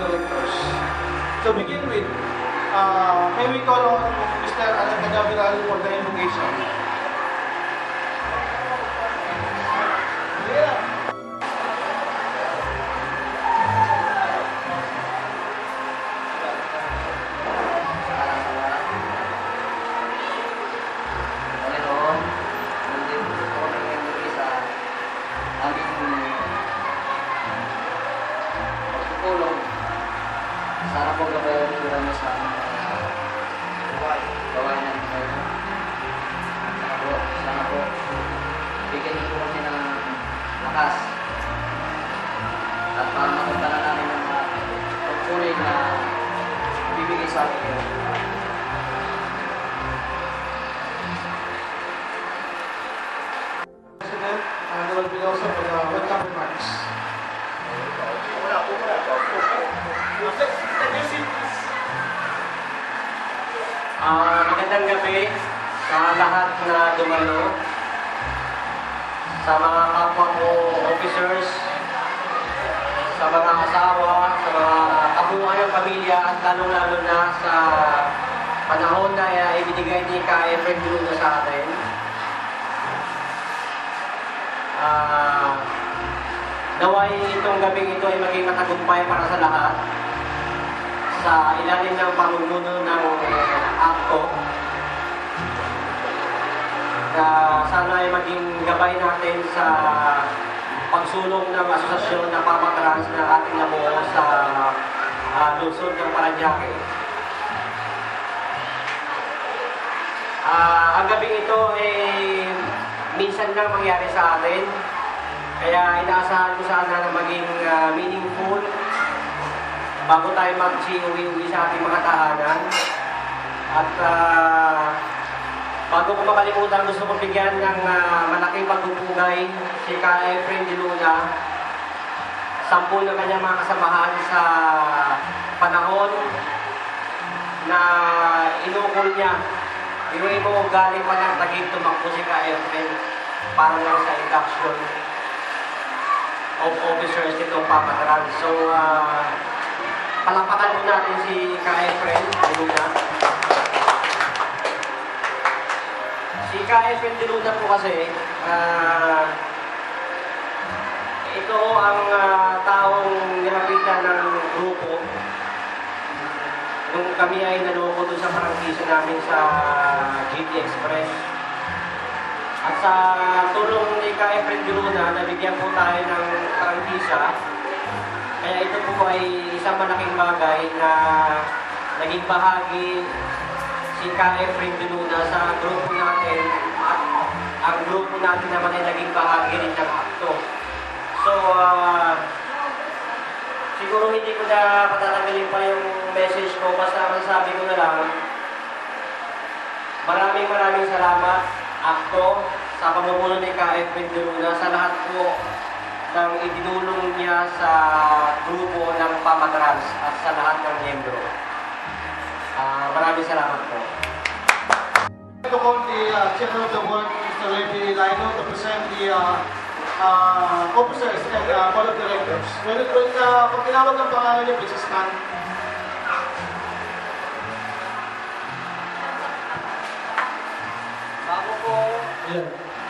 Directors. To begin with, may we call on Mr. Alan Cadaveral for the invocation. Sana po gabayan nyo lang sa gawain natin kayo. Sana po, bigyan nyo po kami ng lakas. At para matagdalan namin ng mga pagpunay na bibigay sa atin kayo. President, Noel Veloso for the welcome remarks. Magandang gabi sa lahat na dumalo, sa mga kapwa ko officers, sa mga asawa, sa mga kabuhay ng pamilya at lalong-lalo na sa panahon na ibinigay ni Ka-Efren Luna sa atin. Naway itong gabing ito ay maging matagumpay para sa lahat sa ilalim ng pamumuno ng ACTO na sana ay maging gabay natin sa pagsulong ng asosasyon na Pamatrans na ating nabuo sa lungsod ng Parañaque. Ang gabing ito ay minsan lang mangyari sa atin, kaya inaasahan ko sana na maging meaningful bago tayo mag-uwi sa ating mga tahanan. At bago ko makalimutan, gusto ko bigyan ng malaking pagpupugay si Ka-Efren Luna, 10 ng kanyang mga kasamahan sa panahon na inukol niya. Inuwi mo galing pa ng Taguig, tumakbo si Ka-Efren para lang sa induction of officers nitong Pamatrans. So, palapakan po natin si Ka-Efren Luna. Si Ka-Efren Luna po kasi, ito ang taong nilapitan ng grupo nung kami ay naloko doon sa prangkisa namin sa GT Express. At sa tulong ni Ka-Efren Luna, nabigyan po tayo ng prangkisa. Kaya ito po ay isang malaking bagay na naging bahagi si Ka-Efren Luna sa grupo natin, at ang grupo natin naman ay naging bahagi rin ng ACTO. So, siguro hindi ko na patatagalin pa yung message ko, basta masasabi ko na lang, maraming salamat ACTO sa pamumuno ni Ka-Efren Luna sa lahat po ng idinulong niya sa grupo ng Pamatrans at sa lahat ng miyembro. Maraming salamat po. To call the Chairman of the Board, Mr. Levi Lino, to present the officers and Board of Directors. Pag tinawag ang pangalan niyo, please stand. Bago po,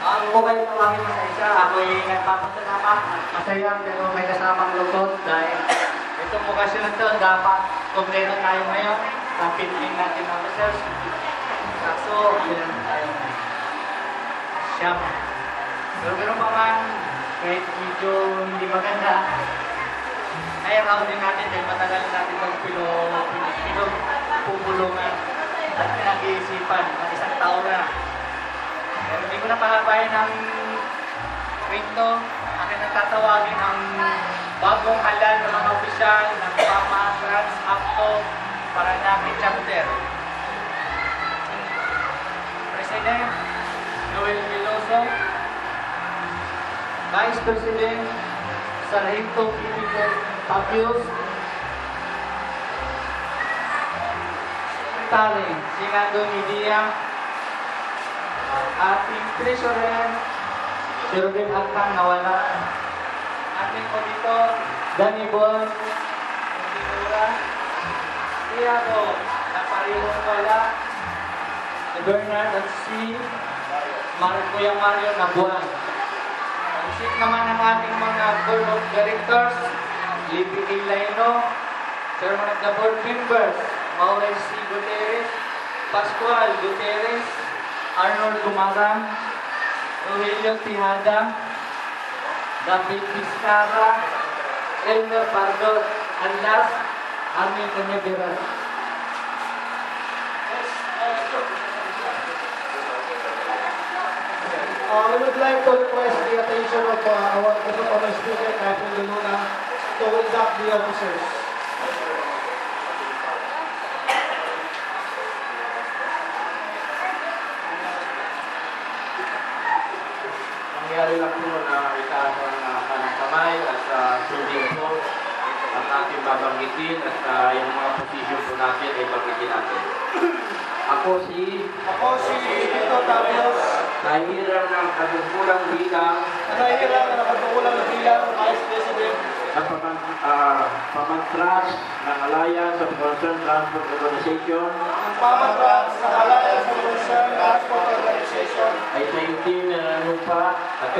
ako kayo tumangin sa isa. Ako'y nagpapasalamat at masaya pero may kasamang lungkot dahil itong okasyon na ito dapat kompleto tayo ngayon sa pinling natin ng officers. Kaso, ilan tayo na siyam. Pero meron pa man, kahit medyo hindi maganda, ay round din natin dahil matagal natin pupulungan at pinag-iisipan at isang taon na. Pero hindi ko na pahabayan ng kwento. Akin ang tatawagin ang bagong halal ng mga opisyal ng Pamatrans ACTO Parañaque Chapter. President Noel Veloso, Vice President Sargento Pipico Papios, Secretary Sinando Nidia, ating Treasurer si Rodel Akang nawala, ating Auditor Danny Bon, Santiago, na parehong wala. Si Bernard at si Kuya Mario na buwan. Isip naman ng ating mga board of directors, Libby A. Laino, Chairman of the board members, Maurice C. Gutierrez, Pascual Gutierrez, Arnold Gumarang, Rogelio Tijada, David Vizcarra, Elmer Pardo, and last, Armin Cañaveral. We would like to request the attention of our speaker, Captain Luna, to induct the officers. Nangyari lang po na itaas ang kanang kamay at sundin po ang ating babanggitin at yung mga posisyon po natin ay banggitin natin. Ako si Tito Tabios, nahihirang ng katungkulang bilang nahihirang na nakatungkulang bilang Vice President at pamantras ng Alliance of Concerned Transport Organization ng Pamatrans sa Alliance of Concerned Transport Organization ay sa intim na nanumpa at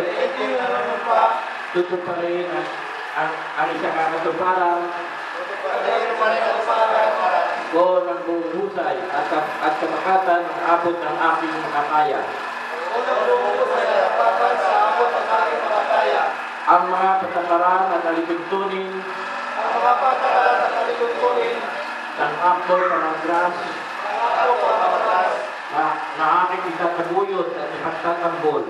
tutuparin ang isang kakatuparan ko ng buong husay at kapakatan ng abot ng aking makakaya. Ang mga patakaran at alituntunin ng akto pamangras na aking itataguyod at ipagtatanggol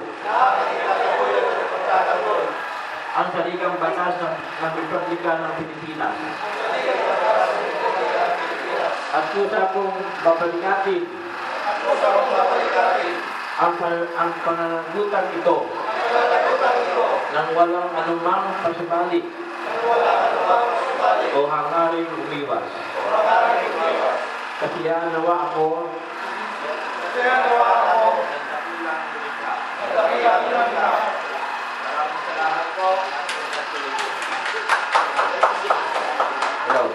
ang saligang batas ng Republika ng Pilipinas. At kusa kong babalikatin ang pananagutan ito nang walang anumang pasubalik o hangaring umiwas. Kasiyahan nawa ako Hello.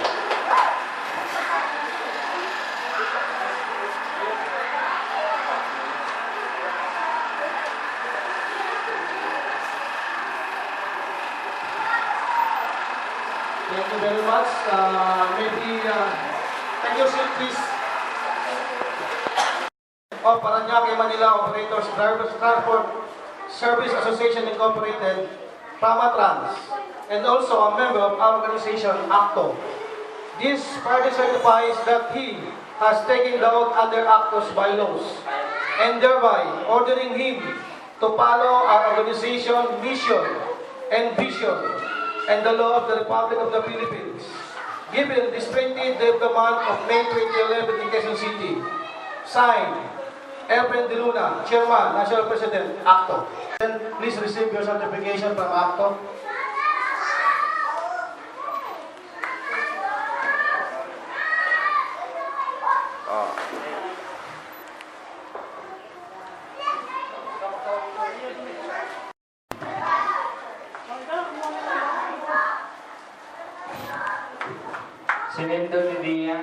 Thank you very much. Thank you, sir, please. Of Parañaque, Manila Operators Drivers Transport Service Association Incorporated, Pamatrans, and also a member of our organization, ACTO. This party certifies that he has taken the oath under ACTO's bylaws, and thereby ordering him to follow our organization mission and vision and the law of the Republic of the Philippines, given this 20th day of the month of May 2011 in Quezon City. Signed, Efren De Luna, Chairman, National President, ACTO. And please receive your certification from ACTO. Sinendo ni Dia.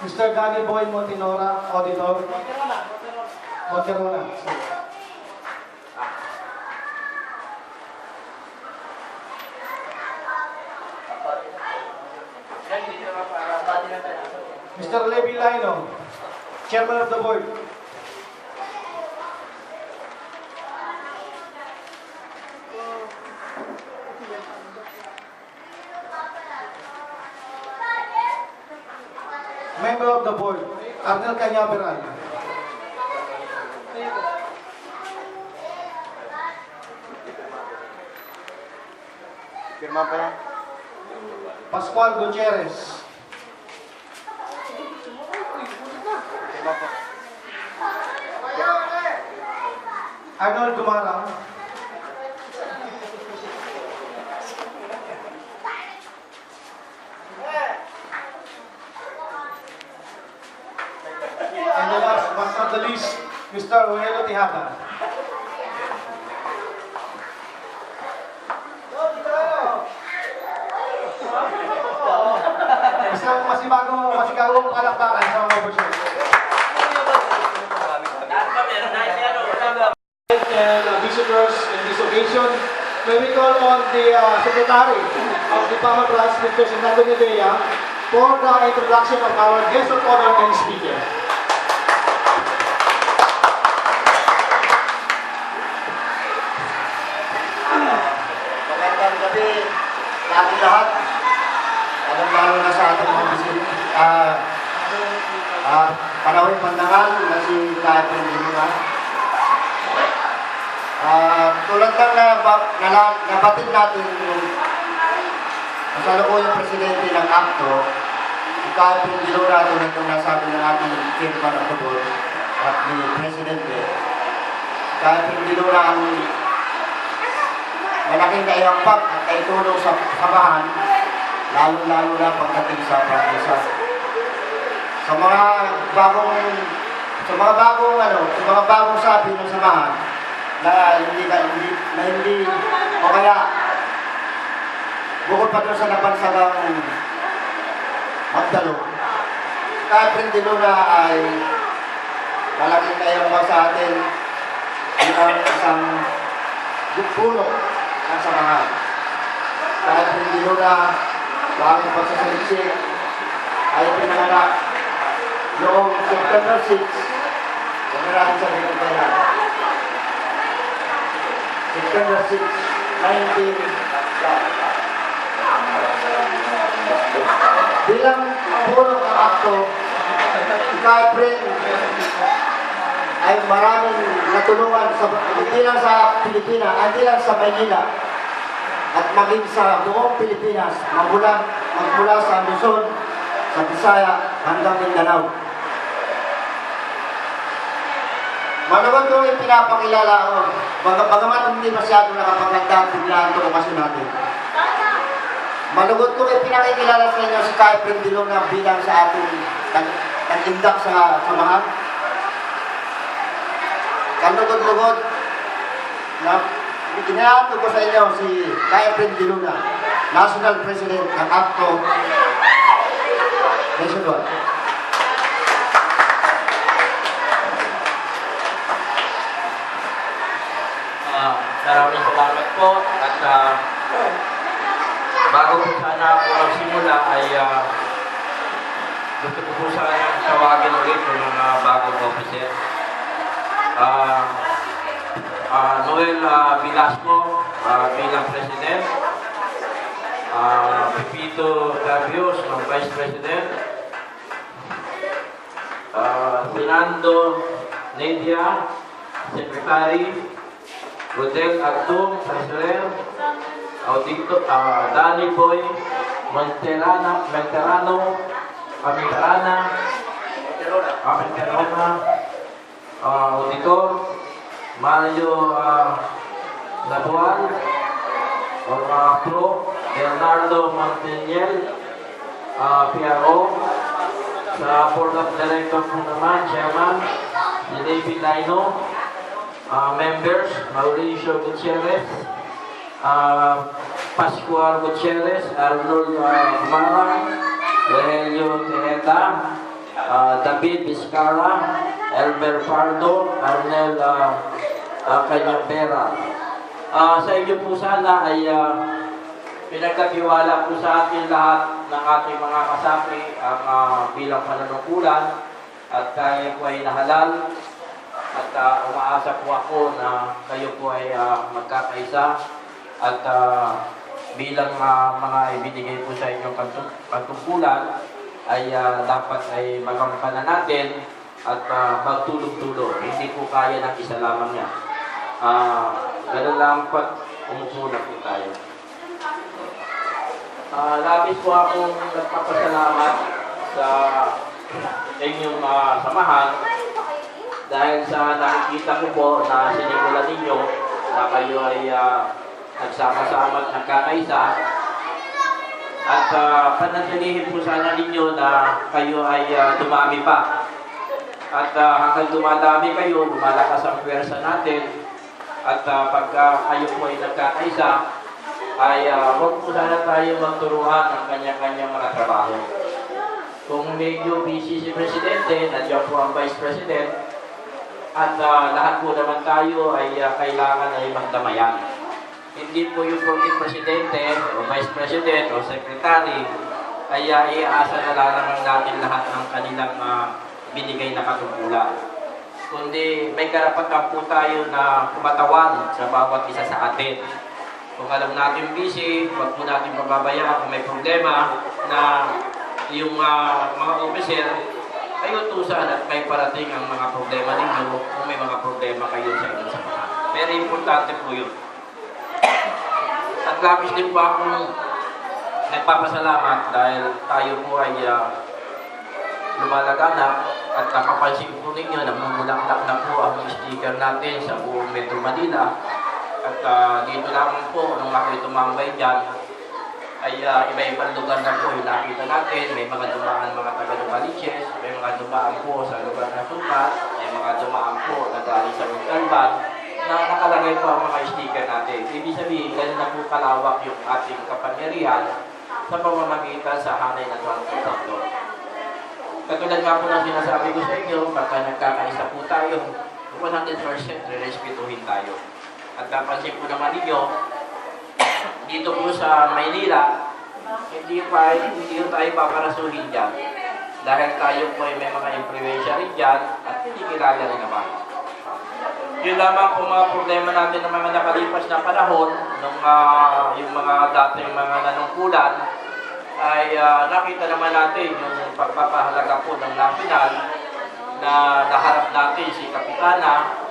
Mr. Danny Boy Montinora, Auditor. Monterona. Mr. Levi Laino, Chairman of the Board. Member of the Board, Arnel Cañaveral. Firma pa yan. Pascual Gutierrez. Firma pa. Arnold Gumarang. Mr. Rogelio Tejada. Isang masigagong palakpakan sa mga opportunity. And visitors in this occasion, may we call on the Secretary of the Pamatrans, Mr. Senado Nevea, for the introduction of our guest of honor and speaker. Magandang gabi sa ating lahat. Lalo na sa ating mga bisita. Panawin pandangal na si Catherine Diluna. Tulad lang nabatid natin yung kasalukuyang presidente ng ACTO, si Catherine Diluna, tulad ng nasabi ng ating chairman of the board at ni Presidente. Catherine Diluna ang malaking kaihampak at kaitulong sa samahan, lalo-lalo na pagdating sa prangkisa. Sa mga bagong sabi ng samahan na hindi o kaya bukod pa doon sa napansagang magdalo, Catherine Diluna ay malaking kaihampak sa atin bilang isang puno ng samahan. Catherine Diluna, bagong pagsasaliksik, ay pinanganak noong September 6, kung natin sa Pilipinas. September 6, 19... Bilang puno ng ACTO, si Catherine ay maraming natulungan hindi lang sa Pilipinas, hindi lang sa Maynila, at maging sa buong Pilipinas, magmula sa Luzon, sa Bisaya, hanggang Mindanao. Maluwag ko yung pinapakilala ko, bagamat hindi masyado nakapaganda ang biglaan ito okasyon natin. Malugod ko yung pinakikilala sa inyo si Catherine Diluna bilang sa ating tag-indak sa samahan. Kalugod-lugod na Inato ko sa inyo si Catherine Diluna, National President ng ACTO Nationwide. Maraming salamat po at bago po sana ako magsimula ay gusto ko po sana tawagin ulit yung mga bagong officer. Noel Velasco bilang President, Pepito Gavios ng Vice President, Fernando Nedia, Secretary, Rodel Agtum, Treasurer, Audito, Danny Boy, Monterana, Auditor, Mario Labuan, Pro, Leonardo Monteniel, PRO, sa Board of Directors po naman, Chairman, si David Laino, members, Mauricio Gutierrez, Pascual Gutierrez, Arnold Mara, Rogelio Tejeda, David Vizcarra, Elber Pardo, Arnel Cañapera. Sa inyo po sana ay pinagkatiwala po sa atin lahat ng ating mga kasapi ang bilang panunungkulan at tayo po ay nahalal at umaasa po ako na kayo po ay magkakaisa at bilang mga ibinigay po sa inyong pagtungkulan ay dapat ay magampanan natin at magtulong-tulong. Hindi po kaya ng isa lamang yan. Ganun lang po, umupo na po tayo. Labis po akong nagpapasalamat sa inyong samahan dahil sa nakikita ko po na sinimula ninyo na kayo ay nagsama-sama at nagkakaisa at panatilihin po sana ninyo na kayo ay dumami pa At hanggang dumadami kayo, lumalakas ang pwersa natin. At pagka kayo po ay nagkakaisa, ay huwag po sana tayo magturuan ng kanya-kanyang mga trabaho. Kung medyo busy si Presidente, nandiyan po ang Vice President, at lahat po naman tayo ay kailangan ay magdamayan. Hindi po yung porkit Presidente o Vice President o Secretary ay iaasa na lang natin lahat ng kanilang binigay na katungkulan. Kundi may karapatan po tayo na kumatawan sa bawat isa sa atin. Kung alam natin busy, huwag po natin pababayaan kung may problema na yung mga officer ay utusan at may parating ang mga problema ninyo kung may mga problema kayo sa inyong samahan. Very importante po yun. At labis din po akong nagpapasalamat dahil tayo po ay lumalaganak at nakapansin po ninyo na mamulaklak na po ang sticker natin sa buong Metro Manila. At dito lamang po, nung ako'y tumambay dyan, ay iba-ibang lugar na po yung nakita natin. May mga dumaan mga taga-Nubaliches, may mga dumaan po sa lugar na Sukat, may mga dumaan po na galing sa Montalban, na nakalagay po ang mga sticker natin. Ibig sabihin, ganun na po kalawak yung ating kapangyarihan sa pamamagitan sa hanay na transporto. Katulad nga po ng sinasabi ko sa inyo, pagka nagkakaisa po tayo, 100% re-respetuhin tayo. At napansin po naman ninyo, dito po sa Maynila, hindi tayo paparasuhin dyan. Dahil tayo po ay may mga impluensya rin dyan at hindi kilala rin naman. Yun lamang po mga problema natin ng mga nakalipas na panahon, nung yung mga dating mga nanungkulan, ay nakita naman natin yung pagpapahalaga po ng national na naharap natin si Kapitana.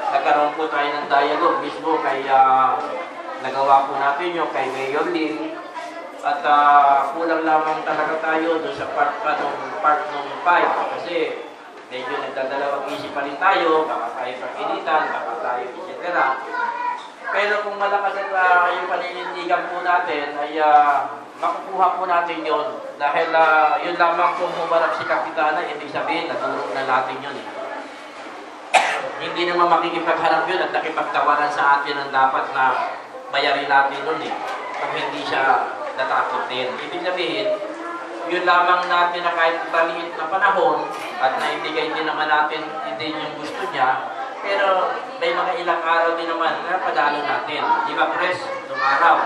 Nagkaroon po tayo ng dialogue mismo kaya nagawa po natin yung kay Mayor Lynn at kulang lamang talaga tayo doon sa part nung 5 kasi medyo nagdadalawang isip pa rin tayo, baka tayo pag-initan, baka tayo etc. Pero kung malakas at yung paninindigan po natin ay makukuha po natin yun dahil yun lamang kung humarap si Kapitana, ibig sabihin natulong na natin yun Hindi naman makikipagharap yun at nakipagtawaran sa atin ang dapat na bayarin natin nun kung hindi siya natakotin. Ibig sabihin, yun lamang natin na kahit maliit na panahon at naibigay din naman natin din yung gusto niya, pero may mga ilang araw din naman na padalo natin. Di ba, Pres? Itong araw.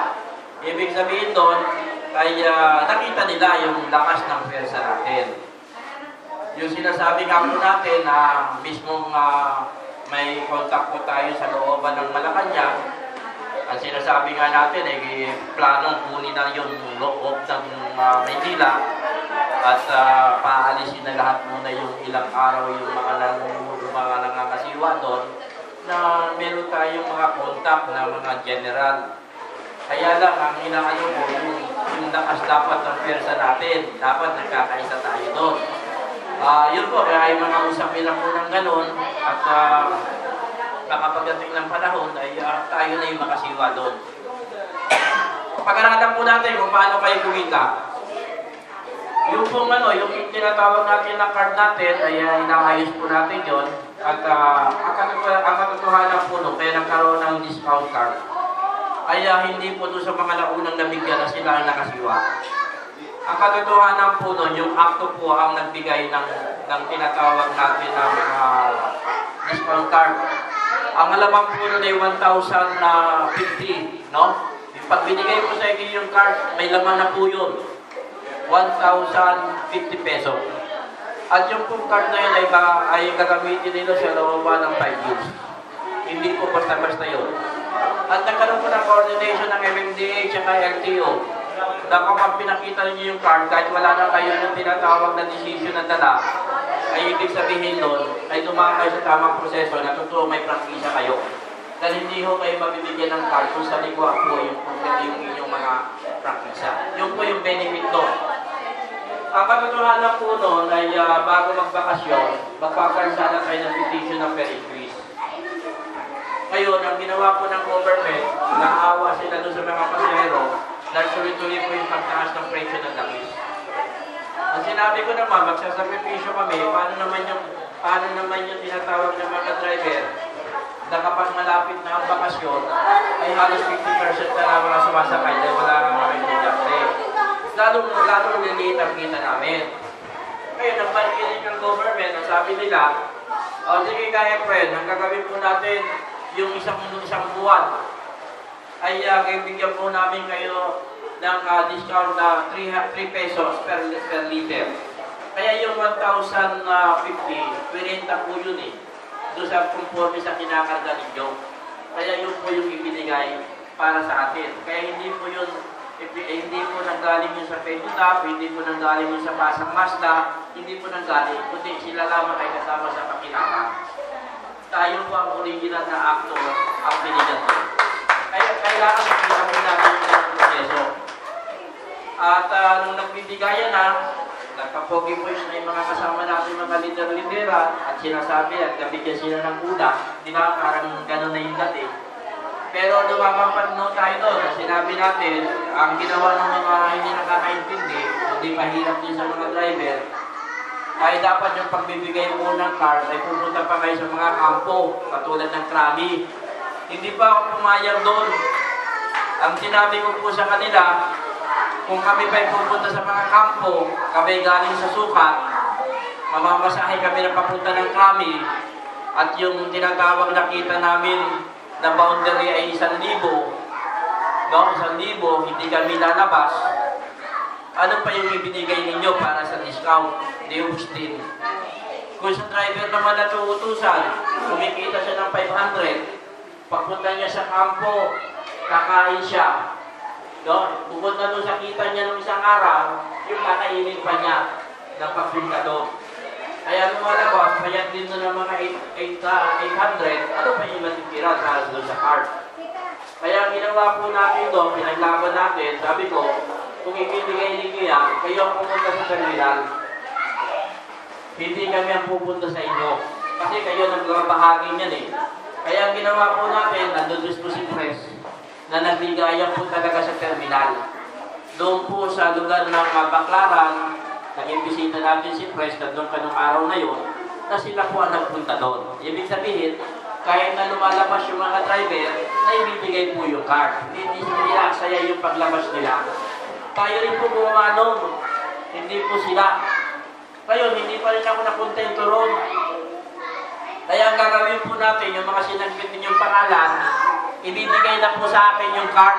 Ibig sabihin doon, ay nakita nila yung lakas ng pwersa natin. Yung sinasabi nga po natin na mismong may contact po tayo sa looban ng Malacanang, ang sinasabi nga natin ay planong kunin na yung loob ng Maynila at paalisin na lahat muna yung ilang araw yung mga nangangasiwa doon na meron tayong mga contact na mga general. Kaya lang, ang inaano ko, yung lakas dapat ng pwersa natin, dapat nagkakaisa tayo doon. Yun po, kaya ay mga usapin lang po ng ganun at nakapagdating ng panahon ay tayo na yung makasiwa doon. Pag-aralan po natin kung paano kayo kumita. Yung pong yung tinatawag natin na card natin ay inaayos po natin yun at ang katotohanan po nung kaya nagkaroon ng discount card ay hindi po doon sa mga naunang nabigyan na sila ang nakasiwa. Ang katotohanan po nun, yung akto po ang nagbigay ng tinatawag natin ng discount card. Ang alamang po nun ay 1,050, no? Pag binigay po sa inyo yung card, may laman na po yun. 1,050 peso. At yung pong card na yun ay gagamitin nila sa looban ng 5 years. Hindi po basta-basta yun. At nagkaroon po ng coordination ng MMDA at LTO na kapag pinakita niyo yung card, kahit wala na kayo yung tinatawag na decision na dala, ay ibig sabihin doon, ay dumaan kayo sa tamang proseso na totoo may prangkisa kayo. Dahil hindi ho kayo mabibigyan ng card kung sa likwa po yung inyong mga prangkisa. Yun po yung benefit doon. Ang katotohanan po noon ay bago magbakasyon, magpapalsana tayo ng petition ng fare increase. Ngayon, ang ginawa po ng government, naawa sila doon sa mga pasahero, dahil tuloy-tuloy po yung pagtaas ng presyo ng langis. Ang sinabi ko naman, magsasakripisyo kami, paano naman yung tinatawag ng mga driver na kapag malapit na ang bakasyon, ay halos 50% na lang mga sumasakay dahil wala nang makikijapte. Lalo niliit ang kita namin. Ngayon, ang panikinig ng government, ang sabi nila, o sige kaya friend, ang gagawin po natin yung isang buwan ay bigyan po namin kayo ng discount na 3 pesos per liter. Kaya yung 1,050, pinenta po yun eh. Doon sa conforme sa kinakarga ninyo. Kaya yun po yung ibinigay para sa atin. Kaya hindi po nanggaling yun sa Pedutap, hindi po nanggaling yun sa Pasang Mazda, hindi po nanggaling, kundi sila lamang ay kasama sa pakinaka. Tayo po ang original na actor ang binigyan ko. Kaya kailangan makita po natin yung proseso. At nung nagbibigayan na, nagkapogi po yung mga kasama natin mga lider-lidera at sinasabi at nabigyan sila ng ulam, di ba parang gano'n na yung dati. Pero lumamang no tayo doon, sinabi natin, ang ginawa ng mga hindi nakakaintindi, hindi mahirap din sa mga driver, ay dapat yung pagbibigay mo ng card ay pupunta pa kayo sa mga kampo, katulad ng Krabi. Hindi pa ako pumayag doon. Ang sinabi ko po sa kanila, kung kami pa pupunta sa mga kampo, kami galing sa sukat, mamamasahe kami na papunta ng Krabi, at yung tinatawag na kita namin na boundary ay 1,000, no? 1,000, hindi kami lalabas. Ano pa yung ibinigay ninyo para sa discount? Deus din. Kung sa driver naman na tuutusan, kumikita siya ng 500, pagpunta niya sa kampo, kakain siya. No? Pupunta doon sa kita niya ng isang araw, yung kakainin pa niya ng pagpunta doon. Kaya lumalabas, kaya din na ng mga 800, ano pa yung matitira sa doon sa card. Kaya ginawa po natin doon, pinaglaban natin, sabi ko, kung ibibigay ninyo yan, kayo ang pupunta sa terminal. Hindi kami ang pupunta sa inyo. Kasi kayo nagbabahagi niyan eh. Kaya ang ginawa po natin, nandun po si Press, na nagbigayan po talaga sa terminal. Doon po sa lugar ng Baklaran, naging bisita natin si Press, nandun pa nung araw na yun, na sila po ang nagpunta doon. Ibig sabihin, kahit na lumalabas yung mga driver, na ibibigay po yung card. Hindi nila saya yung paglabas nila. Tayo rin po gumawa nun. Hindi po sila. Ngayon, hindi pa rin ako nakontento ron. Kaya ang gagawin po natin, yung mga sinagpit ninyong pangalan, ibibigay na po sa akin yung card.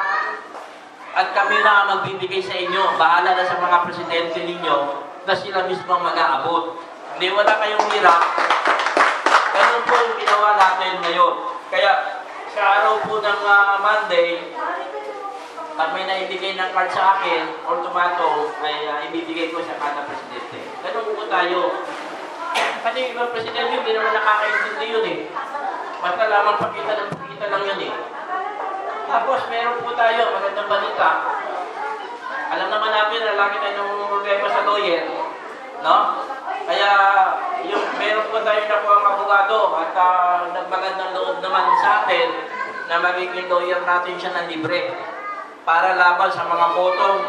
At kami na ang magbibigay sa inyo. Bahala na sa mga presidente ninyo na sila mismo mag-aabot. Hindi wala kayong hirap. Ganun po yung ginawa natin ngayon. Kaya sa araw po ng Monday, pag may naibigay ng card sa akin, or tomato, ay ibibigay ko sa kada presidente. Ganun po tayo. Kasi yung ibang presidente, hindi naman nakakaintindi yun eh. Basta lamang pakita lang yun eh. Tapos meron po tayo, magandang balita. Alam naman natin na lagi tayo nung problema sa lawyer, no? Kaya meron po tayo na po ang abogado at nagmagandang loob naman sa atin na magiging lawyer natin siya ng libre para laban sa mga potong,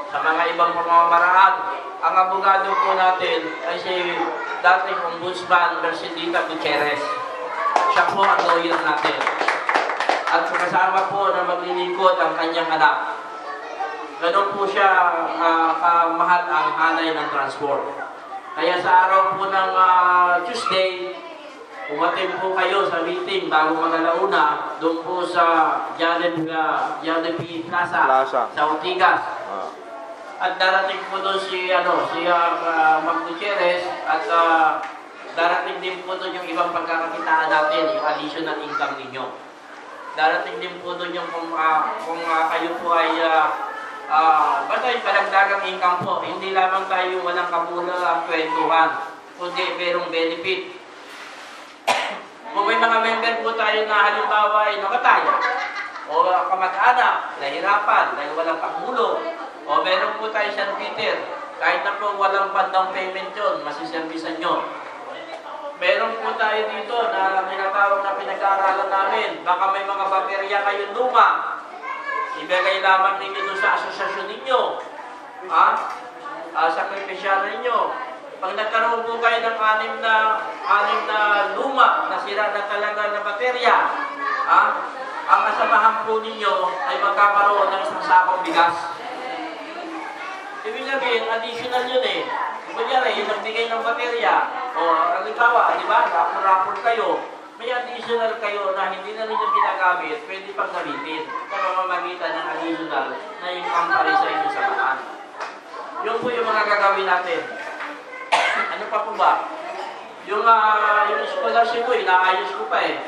sa mga ibang pamamaraan. Ang abogado po natin ay si dating Ombudsman Mercedita Gutierrez. Siya po ang lawyer natin. At kasama po na maglilingkod ang kanyang anak. Ganon po siya kamahal ang hanay ng transport. Kaya sa araw po ng Tuesday, umatin po kayo sa meeting bago mag-alauna doon po sa Jollibee Plaza sa Ortigas. At darating po doon si Ma'am Gutierrez at darating din po doon yung ibang pagkakakitaan natin, yung additional income ninyo. Darating din po doon yung kung kayo po ay basta yung kadagdagang income po, hindi lamang tayo walang kabulang ang kwentuhan, kundi merong benefit. Kung may mga member po tayo na halimbawa ay namatay, o kamag-anak, nahirapan, dahil walang pagmulo, o meron po tayo San Peter, kahit na po walang bandang payment yun, masiservisan nyo. Meron po tayo dito na tinatawag na pinag-aaralan namin, baka may mga baterya kayong luma, ibigay lamang ninyo doon sa asosasyon ninyo. sakripisyan ninyo. Pag nagkaroon po kayo ng anim na luma na sira na talaga na baterya, ang kasamahan po ninyo ay magkakaroon ng isang sakong bigas. Ibig sabihin, additional yun eh. Kunyari, yung nagbigay ng baterya, o halimbawa, di ba, rapor kayo, may additional kayo na hindi na ninyo ginagamit, pwede pang gamitin sa mamamagitan ng additional na yung kampare sa inyo sa bahan. Yun po yung mga gagawin natin. Ano pa po ba? Yung scholarship ko, inaayos ko pa eh.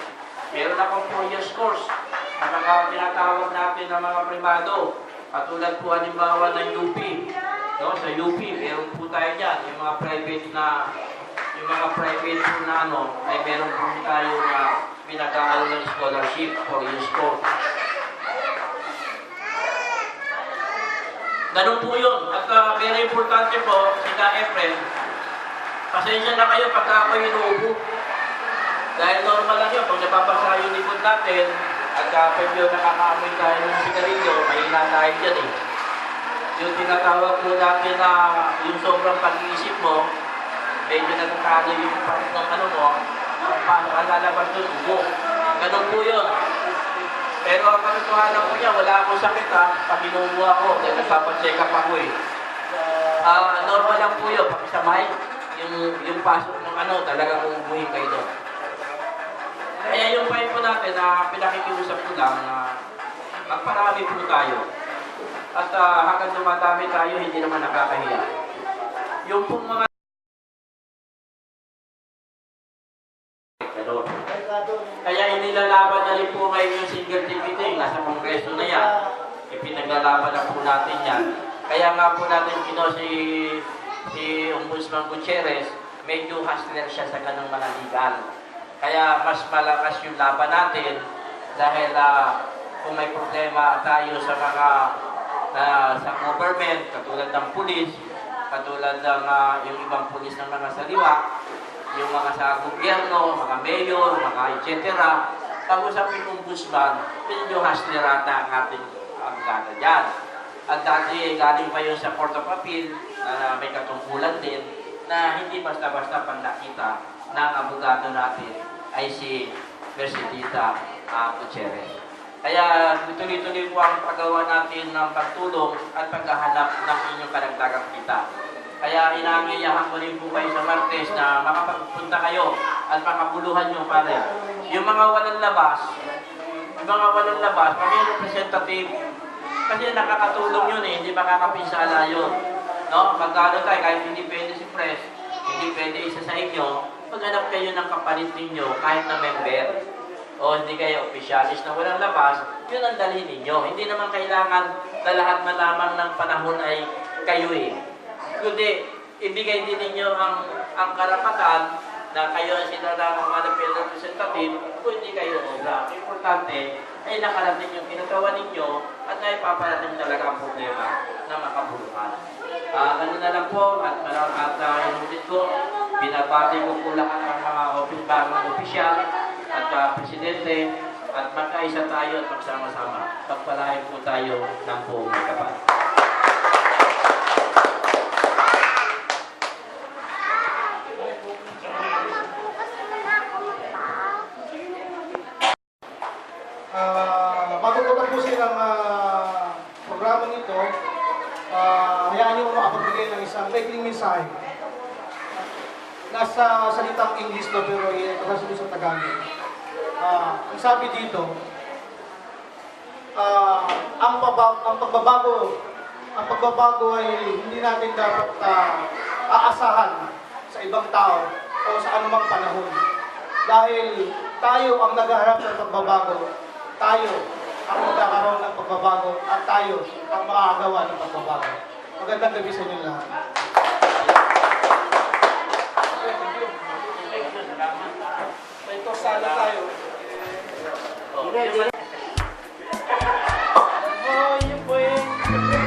Meron akong 4 years course na mga tinatawag natin ng mga primado. Katulad po halimbawa ng UP. No? Sa UP, meron po tayo dyan. Yung mga private po na ay meron po tayo na pinag-aaral ng scholarship for years course. Ganun po yun. At very importante po, si Ka Efren, pasensya na kayo pagka ako inuubo. Dahil normal lang yun, pag napapasa yung likod natin, at kapag yun nakakaamoy tayo ng sigarilyo, mahina tayo dyan eh. Yung tinatawag po natin na yung sobrang pag-iisip mo, medyo natatalo yung part ng mo, paano ka lalabas doon, ubo. Ganun po yun. Pero ang katotohanan ko niya, wala akong sakit pag inuubo ako, dahil nagpapacheck up ako eh. Normal lang po yun, pakisamay, yung pasok ng talagang uubuhin kayo doon. Kaya yung point po natin na pinakikiusap ko lang na magparami po tayo. At hanggang dumadami tayo, hindi naman nakakahiya. Yung pong mga kaya inilalaban na rin po ngayon yung single ticketing. Nasa kongreso na yan. Ipinaglalaban na po natin yan. Kaya nga po natin si Ombudsman Gutierrez, medyo hustler siya sa ganang mga legal. Kaya mas malakas yung laban natin dahil kung may problema tayo sa mga sa government, katulad ng pulis, katulad ng yung ibang pulis ng mga saliwa, yung mga sa gobyerno, mga mayor, mga etc. Pag-usapin ng ombudsman, medyo hustler ata ang ating abogado dyan. At dati galing pa yun sa Court of Appeal na may katungkulan din na hindi basta-basta pag nakita ng abogado natin ay si Mercedita Gutierrez. Kaya tuloy-tuloy po ang paggawa natin ng pagtulong at paghahanap ng inyong karagdagang kita. Kaya inaangayahan ko rin po kayo sa Martes na makapagpunta kayo at makabuluhan nyo pare. Yung mga walang labas, kami yung representative, kasi nakakatulong yun eh, hindi makakapinsala yun. No? Magkano tayo, kahit hindi pwede si Pres, hindi pwede isa sa inyo, maghanap kayo ng kapalit ninyo kahit na member. O hindi kayo opisyalis na walang labas, yun ang dalhin ninyo. Hindi naman kailangan na lahat malamang ng panahon ay kayo eh. Kundi, ibigay din ninyo ang karapatan na kayo ang sinarang mga representative kung hindi kayo obra. Importante ay nakarating yung kinatawa ninyo at naipaparating talaga ang problema na makabuluhan. Ganun na lang po at inulit ko, binabati ko po lahat ng mga bagong opisyal at presidente at magkaisa tayo at magsama-sama. Pagpalain po tayo ng buong kapal. Bago ko tapusin ang programa nito, hayaan niyo makapagbigay ng isang maikling mensahe. Nasa salitang English na pero itasasabi sa Tagalog. Ang sabi dito, ang pagbabago ay hindi natin dapat aasahan sa ibang tao o sa anumang panahon. Dahil tayo ang naghaharap ng pagbabago, tayo ang magkakaroon ng pagbabago at tayo ang makakagawa ng pagbabago. Magandang gabi sa inyo lahat. Ito sana tayo. Oh, yun po eh.